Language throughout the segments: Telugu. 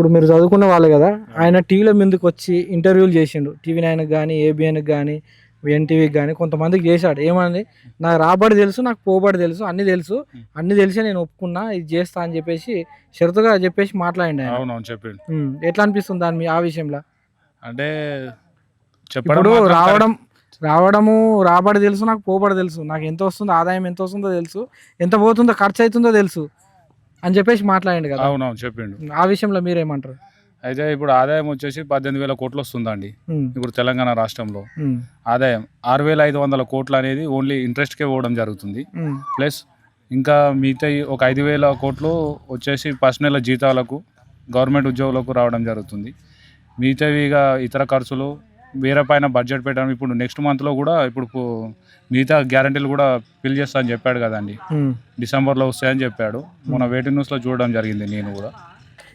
ఇప్పుడు మీరు చదువుకున్న వాళ్ళు కదా, ఆయన టీవీల ముందుకు వచ్చి ఇంటర్వ్యూలు చేసిండు. టీవీ నైన్కి కానీ, ఏబిఎన్కి కానీ, ఎన్టీవీకి కానీ కొంతమందికి చేశాడు. ఏమని, నాకు రాబడి తెలుసు, నాకు పోబడి తెలుసు, అన్నీ తెలుసు, అన్నీ తెలిసే నేను ఒప్పుకున్నా, ఇది చేస్తా అని చెప్పేసి షరతుగా చెప్పేసి మాట్లాడిండు ఆయన. అవునవును చెప్పిండు. ఎట్లా అనిపిస్తుంది దాని ఆ విషయంలో? అంటే చెప్పడం ఇప్పుడు మాత్రం రావడము రాబడి తెలుసు, నాకు పోబడి తెలుసు, నాకు ఎంత వస్తుందో, ఆదాయం ఎంత వస్తుందో తెలుసు, ఎంత పోతుందో, ఖర్చు అవుతుందో తెలుసు అని చెప్పేసి మాట్లాడిండు కదా. అవునవును చెప్పిండు. ఆ విషయంలో మీరేమంటారు? అయితే ఇప్పుడు ఆదాయం వచ్చేసి 18,000 కోట్లు వస్తుందండి ఇప్పుడు తెలంగాణ రాష్ట్రంలో. ఆదాయం 6,500 కోట్లు అనేది ఓన్లీ ఇంట్రెస్ట్కే పోవడం జరుగుతుంది. ప్లస్ ఇంకా మిగతా ఒక 5,000 కోట్లు వచ్చేసి పర్సనల్ జీతాలకు, గవర్నమెంట్ ఉద్యోగులకు రావడం జరుగుతుంది. మిగతావి ఇక ఇతర ఖర్చులు వేరే పైన బడ్జెట్ పెట్టడం. ఇప్పుడు నెక్స్ట్ మంత్లో కూడా ఇప్పుడు మిగతా గ్యారంటీలు కూడా ఫిల్ చేస్తా అని చెప్పాడు కదండి, డిసెంబర్లో వస్తాయని చెప్పాడు. మన వెయిటింగ్ న్యూస్లో చూడడం జరిగింది నేను కూడా.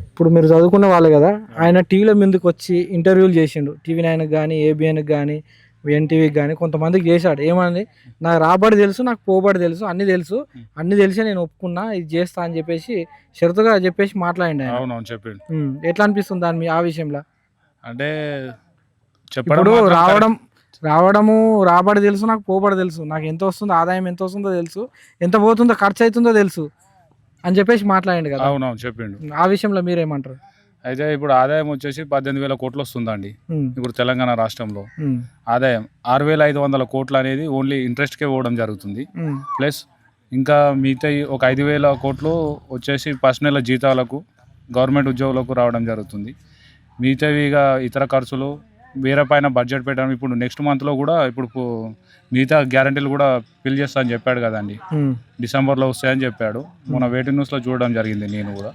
ఇప్పుడు మీరు చదువుకున్న వాళ్ళు కదా, ఆయన టీవీల ముందుకు వచ్చి ఇంటర్వ్యూలు చేసిండు. టీవీ నైన్కి కానీ, ఏబిఎన్కి కానీ, ఎన్టీవీకి కానీ కొంతమందికి చేశాడు. ఏమని, నాకు రాబడి తెలుసు, నాకు పోబడి తెలుసు, అన్నీ తెలుసు, అన్నీ తెలిసే నేను ఒప్పుకున్నా, ఇది చేస్తా అని చెప్పేసి షరతుగా చెప్పేసి మాట్లాడిండు ఆయన. అవునవును చెప్పిండు. ఎట్లా అనిపిస్తుంది దాని ఆ విషయంలో? అంటే ఇప్పుడు రావడము రాబడి తెలుసు, నాకు పోబడి తెలుసు, నాకు ఎంత వస్తుందో, ఆదాయం ఎంత వస్తుందో తెలుసు, ఎంత పోతుందో, ఖర్చు అవుతుందో తెలుసు అని చెప్పేసి మాట్లాడిండు కదా. అవునవును చెప్పిండు. ఆ విషయంలో మీరేమంటారు? అయితే ఇప్పుడు ఆదాయం వచ్చేసి 18,000 కోట్లు వస్తుందండి ఇప్పుడు తెలంగాణ రాష్ట్రంలో. ఆదాయం 6,500 కోట్లు అనేది ఓన్లీ ఇంట్రెస్ట్కే పోవడం జరుగుతుంది. ప్లస్ ఇంకా మిగతా ఒక 5,000 కోట్లు వచ్చేసి పర్సనల్ జీతాలకు, గవర్నమెంట్ ఉద్యోగులకు రావడం జరుగుతుంది. మిగతావి ఇక ఇతర ఖర్చులు వేరే పైన బడ్జెట్ పెట్టడం. ఇప్పుడు నెక్స్ట్ మంత్లో కూడా ఇప్పుడు మిగతా గ్యారంటీలు కూడా ఫిల్ చేస్తా అని చెప్పాడు కదండి, డిసెంబర్లో వస్తాయని చెప్పాడు. మన వెయిటింగ్ న్యూస్లో చూడడం జరిగింది నేను కూడా.